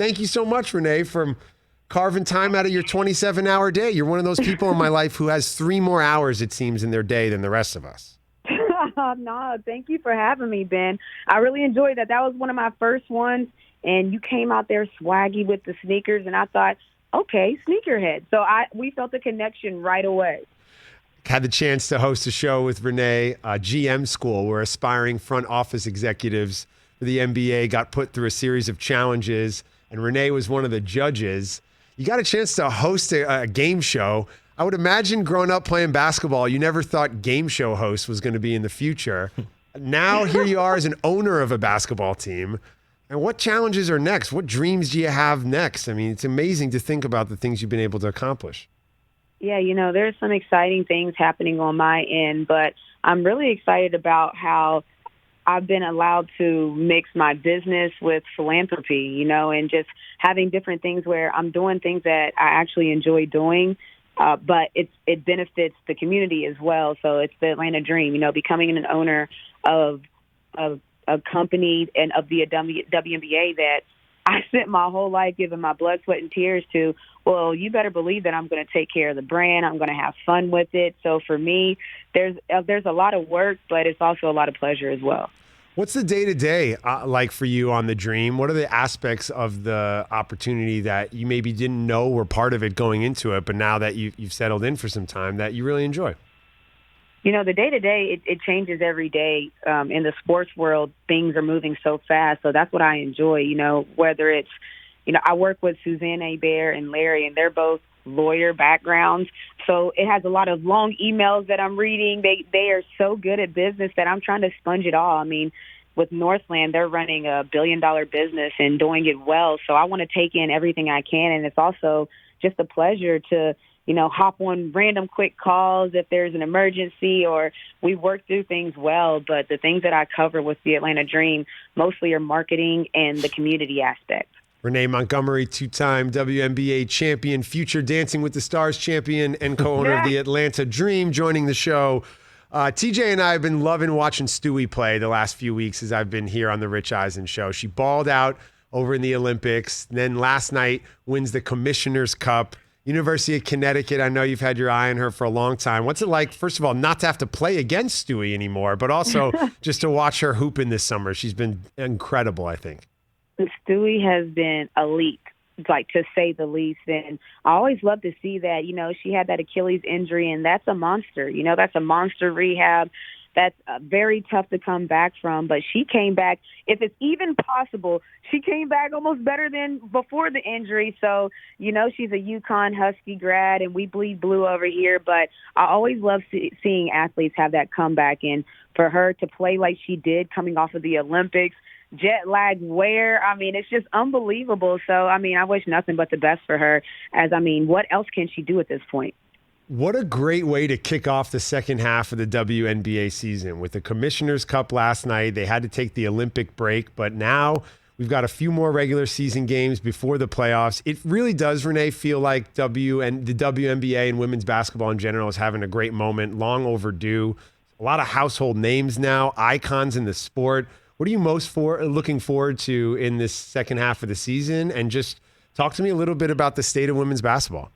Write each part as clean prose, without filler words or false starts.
thank you so much, Renee, for carving time out of your 27-hour day. You're one of those people in my life who has 3 more hours, it seems, in their day than the rest of us. No, thank you for having me, Ben. I really enjoyed that. That was one of my first ones, and you came out there swaggy with the sneakers, and I thought, okay, sneakerhead. So we felt a connection right away. Had the chance to host a show with Renee, GM School, where aspiring front office executives for the NBA got put through a series of challenges, and Renee was one of the judges. You got a chance to host a game show. I would imagine growing up playing basketball, you never thought game show host was going to be in the future. Now here you are as an owner of a basketball team. And what challenges are next? What dreams do you have next? I mean, it's amazing to think about the things you've been able to accomplish. Yeah, there's some exciting things happening on my end, but I'm really excited about how I've been allowed to mix my business with philanthropy, and just having different things where I'm doing things that I actually enjoy doing, but it benefits the community as well. So it's the Atlanta dream, becoming an owner of a company and of the WNBA that I spent my whole life giving my blood, sweat, and tears to. Well, you better believe that I'm going to take care of the brand. I'm going to have fun with it. So for me, there's a lot of work, but it's also a lot of pleasure as well. What's the day-to-day like for you on the dream? What are the aspects of the opportunity that you maybe didn't know were part of it going into it, but now that you've settled in for some time that you really enjoy? The day-to-day, it changes every day. In the sports world, things are moving so fast. So that's what I enjoy, whether it's, I work with Suzanne Hebert and Larry, and they're both lawyer backgrounds. So it has a lot of long emails that I'm reading. They are so good at business that I'm trying to sponge it all. I mean, with Northland, they're running a billion-dollar business and doing it well. So I want to take in everything I can. And it's also just a pleasure to hop on random quick calls if there's an emergency, or we work through things well. But the things that I cover with the Atlanta Dream mostly are marketing and the community aspect. Renee Montgomery, 2-time WNBA champion, future Dancing with the Stars champion, and co-owner of the Atlanta Dream, joining the show. TJ and I have been loving watching Stewie play the last few weeks as I've been here on the Rich Eisen Show. She balled out over in the Olympics. Then last night wins the Commissioner's Cup. University of Connecticut, I know you've had your eye on her for a long time. What's it like, first of all, not to have to play against Stewie anymore, but also just to watch her hooping this summer? She's been incredible, I think. Stewie has been elite, to say the least. And I always love to see that. She had that Achilles injury, and that's a monster. That's a monster rehab. That's very tough to come back from. But she came back, if it's even possible, she came back almost better than before the injury. So, she's a UConn Husky grad, and we bleed blue over here. But I always love seeing athletes have that comeback. And for her to play like she did coming off of the Olympics, jet lag wear, it's just unbelievable. So, I wish nothing but the best for her, what else can she do at this point? What a great way to kick off the second half of the WNBA season. With the Commissioner's Cup last night, they had to take the Olympic break, but now we've got a few more regular season games before the playoffs. It really does, Renee, feel like the WNBA and women's basketball in general is having a great moment, long overdue. A lot of household names now, icons in the sport. What are you most looking forward to in this second half of the season? And just talk to me a little bit about the state of women's basketball.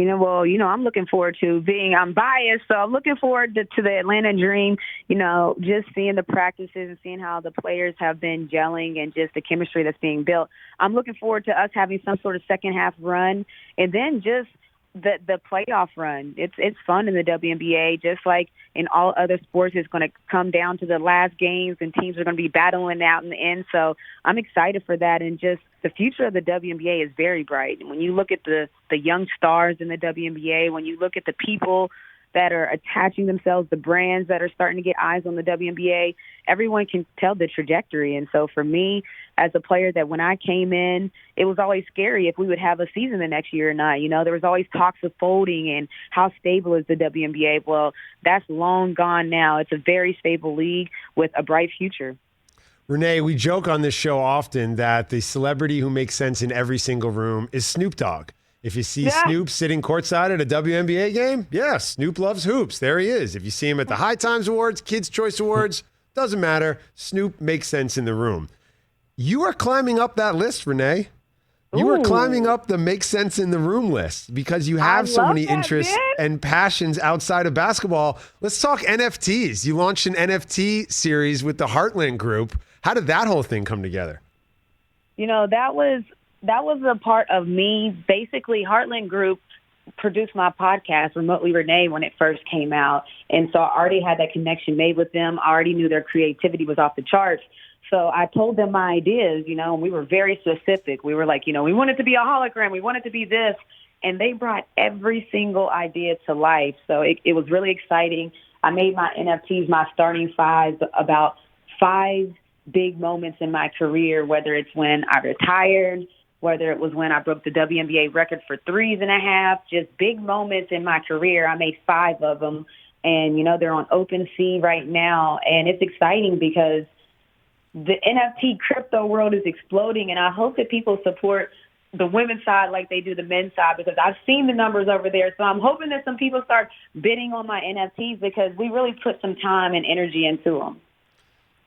I'm looking forward to I'm biased, so I'm looking forward to the Atlanta Dream, just seeing the practices and seeing how the players have been gelling and just the chemistry that's being built. I'm looking forward to us having some sort of second half run, and then just the playoff run. It's fun in the WNBA, just like in all other sports. It's going to come down to the last games, and teams are going to be battling out in the end. So I'm excited for that, and just the future of the WNBA is very bright. When you look at the young stars in the WNBA, when you look at the people that are attaching themselves, the brands that are starting to get eyes on the WNBA, everyone can tell the trajectory. And so for me, as a player, that when I came in, it was always scary if we would have a season the next year or not. There was always talks of folding and how stable is the WNBA. Well, that's long gone now. It's a very stable league with a bright future. Renee, we joke on this show often that the celebrity who makes sense in every single room is Snoop Dogg. If you see Snoop sitting courtside at a WNBA game, Snoop loves hoops. There he is. If you see him at the High Times Awards, Kids' Choice Awards, doesn't matter. Snoop makes sense in the room. You are climbing up that list, Renee. You were climbing up the make sense in the room list because you have so many interests and passions outside of basketball. Let's talk NFTs. You launched an NFT series with the Heartland Group. How did that whole thing come together? That was a part of me. Basically, Heartland Group produced my podcast, Remotely Renee, when it first came out. And so I already had that connection made with them. I already knew their creativity was off the charts. So I told them my ideas, and we were very specific. We were like, we want it to be a hologram. We want it to be this. And they brought every single idea to life. So it was really exciting. I made my NFTs, my starting five, about 5 big moments in my career, whether it's when I retired, whether it was when I broke the WNBA record for 3.5, just big moments in my career. I made 5 of them. And, they're on OpenSea right now. And it's exciting because the NFT crypto world is exploding, and I hope that people support the women's side like they do the men's side because I've seen the numbers over there. So I'm hoping that some people start bidding on my NFTs because we really put some time and energy into them.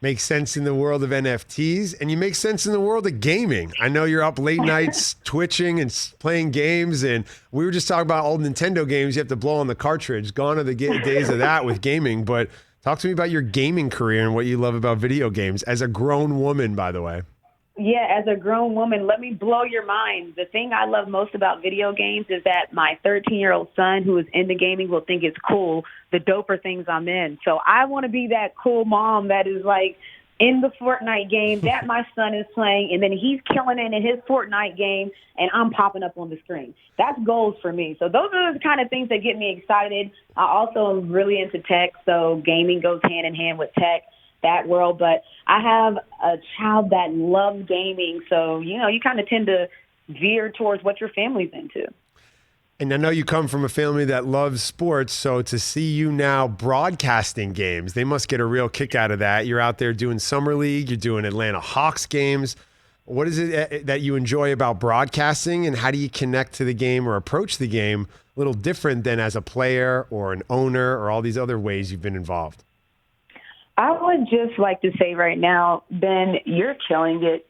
Makes sense in the world of NFTs, and you make sense in the world of gaming. I know you're up late nights twitching and playing games, and we were just talking about old Nintendo games. You have to blow on the cartridge. Gone are the days of that with gaming, but talk to me about your gaming career and what you love about video games as a grown woman, by the way. Yeah, as a grown woman, let me blow your mind. The thing I love most about video games is that my 13-year-old son who is into gaming will think it's cool, the doper things I'm in. So I want to be that cool mom that is like in the Fortnite game that my son is playing, and then he's killing it in his Fortnite game, and I'm popping up on the screen. That's goals for me. So those are the kind of things that get me excited. I also am really into tech, so gaming goes hand in hand with tech, that world. But I have a child that loves gaming, so, you kind of tend to veer towards what your family's into. And I know you come from a family that loves sports, so to see you now broadcasting games, they must get a real kick out of that. You're out there doing Summer League, you're doing Atlanta Hawks games. What is it that you enjoy about broadcasting, and how do you connect to the game or approach the game a little different than as a player or an owner or all these other ways you've been involved? I would just like to say right now, Ben, you're killing it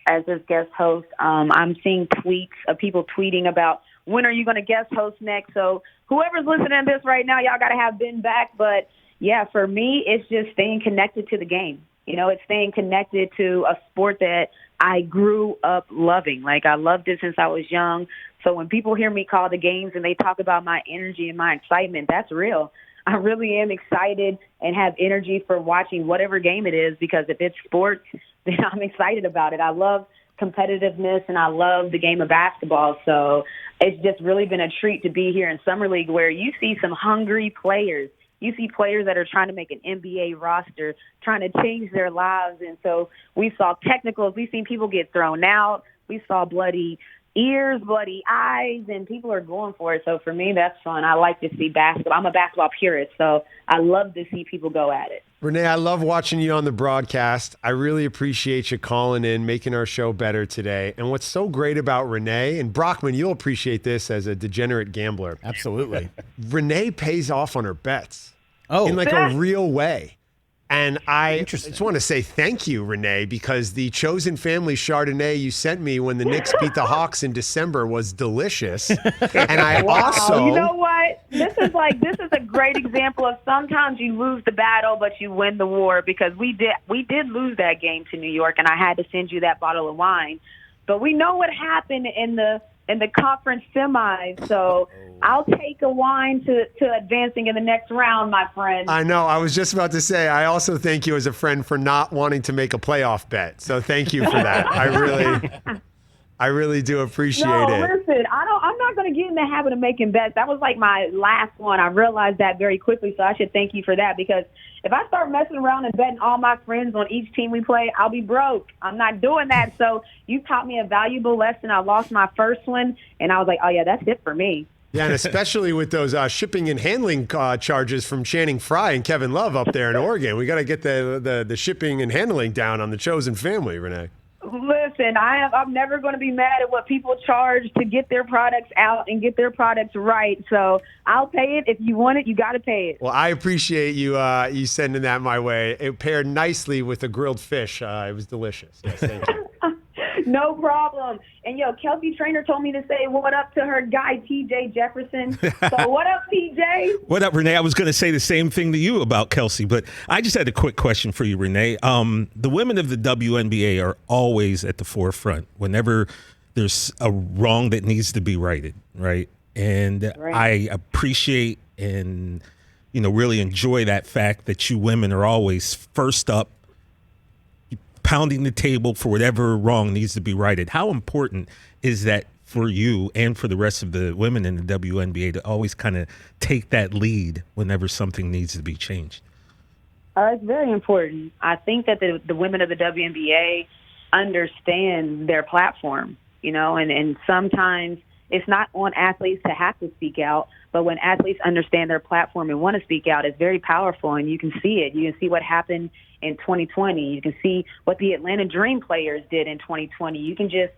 as this guest host. I'm seeing tweets of people tweeting about when are you going to guest host next? So whoever's listening to this right now, y'all got to have Ben back. But, yeah, for me, it's just staying connected to the game. It's staying connected to a sport that I grew up loving. Like, I loved it since I was young. So when people hear me call the games and they talk about my energy and my excitement, that's real. I really am excited and have energy for watching whatever game it is because if it's sports, then I'm excited about it. I love competitiveness and I love the game of basketball. So it's just really been a treat to be here in Summer League where you see some hungry players. You see players that are trying to make an NBA roster, trying to change their lives. And so we saw technicals. We've seen people get thrown out. We saw bloody ears, bloody eyes, and people are going for it. So for me, that's fun. I like to see basketball. I'm a basketball purist, so I love to see people go at it. Renee, I love watching you on the broadcast. I really appreciate you calling in, making our show better today. And what's so great about Renee, and Brockman, you'll appreciate this as a degenerate gambler. Absolutely. Renee pays off on her bets in like Yeah. a real way. And I just want to say thank you, Renee, because the Chosen Family Chardonnay you sent me when the Knicks beat the Hawks in December was delicious. And I also... You know what? This is a great example of sometimes you lose the battle, but you win the war because we did lose that game to New York, and I had to send you that bottle of wine. But we know what happened in the conference semis, so I'll take a wine to advancing in the next round, my friend. I know. I was just about to say, I also thank you as a friend for not wanting to make a playoff bet. So thank you for that. I really do appreciate it. Listen, I'm not going to get in the habit of making bets. That was like my last one. I realized that very quickly, so I should thank you for that because if I start messing around and betting all my friends on each team we play, I'll be broke. I'm not doing that. So you taught me a valuable lesson. I lost my first one, and I was like, oh, yeah, that's it for me. Yeah, and especially with those shipping and handling charges from Channing Frye and Kevin Love up there in Oregon. We got to get the shipping and handling down on the Chosen Family, Renee. Listen, I'm never going to be mad at what people charge to get their products out and get their products right. So I'll pay it. If you want it, you got to pay it. Well, I appreciate you you sending that my way. It paired nicely with a grilled fish. It was delicious. Yes, thank you. No problem. And Kelsey Trainer told me to say what up to her guy, TJ Jefferson. So what up, TJ? What up, Renee? I was going to say the same thing to you about Kelsey, but I just had a quick question for you, Renee. The women of the WNBA are always at the forefront whenever there's a wrong that needs to be righted, right? And Right. I appreciate and, really enjoy that fact that you women are always first up, pounding the table for whatever wrong needs to be righted. How important is that for you and for the rest of the women in the WNBA to always kind of take that lead whenever something needs to be changed? It's very important. I think that the women of the WNBA understand their platform, and sometimes it's not on athletes to have to speak out, but when athletes understand their platform and want to speak out, it's very powerful, and you can see it. You can see what happened in 2020. You can see what the Atlanta Dream players did in 2020. You can just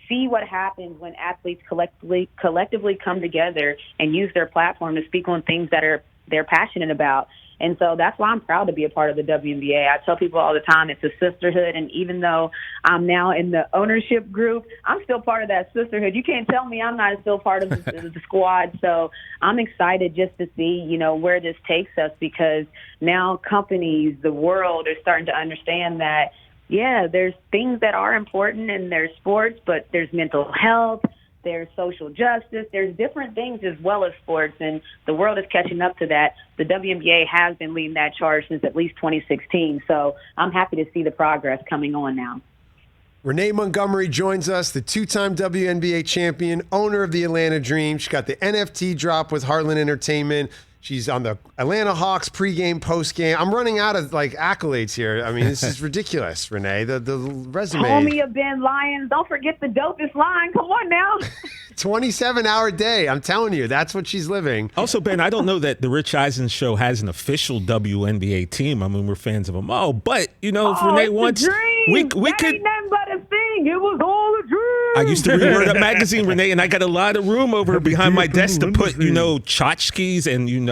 see what happens when athletes collectively come together and use their platform to speak on things that they're passionate about. And so that's why I'm proud to be a part of the WNBA. I tell people all the time it's a sisterhood, and even though I'm now in the ownership group, I'm still part of that sisterhood. You can't tell me I'm not still part of the squad. So I'm excited just to see, where this takes us, because now companies, the world, are starting to understand that, yeah, there's things that are important in their sports, but there's mental health, there's social justice, there's different things as well as sports, and the world is catching up to that. The WNBA has been leading that charge since at least 2016, so I'm happy to see the progress coming on now. Renee Montgomery joins us, the two-time WNBA champion, owner of the Atlanta Dream. She got the NFT drop with Heartland Entertainment. She's on the Atlanta Hawks pregame, postgame. I'm running out of accolades here. I mean, this is ridiculous, Renee. The resume. Homie of Ben Lyons. Don't forget the dopest line. Come on now. 27-hour day. I'm telling you, that's what she's living. Also, Ben, I don't know that the Rich Eisen Show has an official WNBA team. I mean, we're fans of them all. But, if Renee wants, we that could. Ain't nothing but a thing. It was all a dream. I used to read Word Up magazine, Renee, and I got a lot of room over behind my desk to put, tchotchkes and,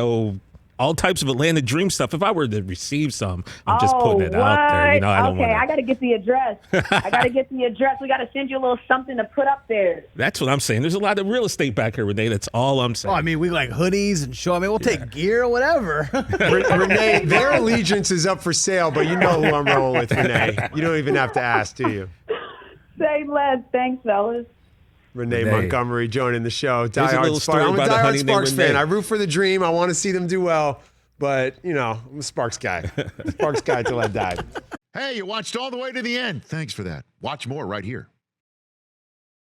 all types of Atlanta Dream stuff. If I were to receive some, I'm just putting it out there. I don't want to. I got to get the address. We got to send you a little something to put up there. That's what I'm saying. There's a lot of real estate back here, Renee. That's all I'm saying. Oh, I mean, we like hoodies and show. I mean, we'll take gear or whatever. Renee, their allegiance is up for sale, but you know who I'm rolling with, Renee. You don't even have to ask, do you? Say less. Thanks, fellas. Renee Montgomery joining the show. Diehard Sparks. I'm a about a diehard honey Sparks named fan. Renee. I root for the Dream. I want to see them do well, but I'm a Sparks guy. Sparks guy till I die. Hey, you watched all the way to the end. Thanks for that. Watch more right here.